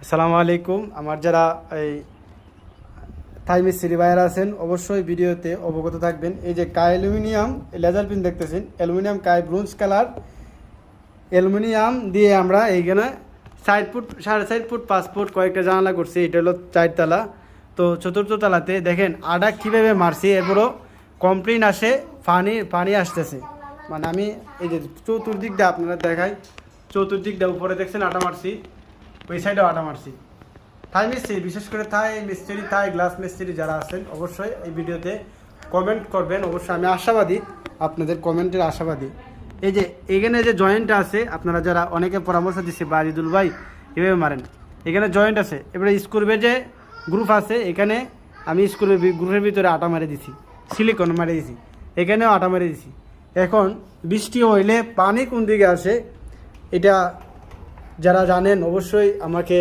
আসসালামু আলাইকুম। আমার যারা এই থাই মিস্ত্রি ভাইয়েরা আছেন অবশ্যই ভিডিওতে অবগত থাকবেন। এই যে কাই অ্যালুমিনিয়াম লেজার পিন দেখতেছেন, অ্যালুমিনিয়াম কাই ব্রোঞ্জ কালার অ্যালুমিনিয়াম দিয়ে আমরা এইখানে 4 ফুট 4.5 ফুট 5 ফুট কয়েকটা জানালা করছি। এটা হলো 4 তলা। তো চতুর্থ তলাতে দেখেন আডা কীভাবে মারছি, এরপরও কমপ্লেন আসে পানি আসতেছে। মানে আমি এই যে চতুর্দিকটা আপনারা দেখাই, চতুর্দিকটা উপরে দেখছেন আটা মারছি, ওই সাইডেও আটা মারছি। থাই মিস্ত্রি, বিশেষ করে থাই মিস্ত্রি, থাই গ্লাস মিস্ত্রি যারা আছেন অবশ্যই এই ভিডিওতে কমেন্ট করবেন। অবশ্যই আমি আশাবাদী, আপনাদের কমেন্টের আশাবাদী। এই যে এখানে যে জয়েন্ট আছে, আপনারা যারা অনেকে পরামর্শ দিচ্ছে বাজিদুল ভাই এভাবে মারেন, এখানে জয়েন্ট আছে। এবারে স্ক্রুবে যে গ্রুপ আছে, এখানে আমি গ্রুপের ভিতরে আটা মারে দিছি, সিলিকন মারে দিছি, এখানেও আটা মারে দিছি। এখন বৃষ্টি হইলে পানি কোন দিকে আসে এটা যারা জানেন অবশ্যই আমাকে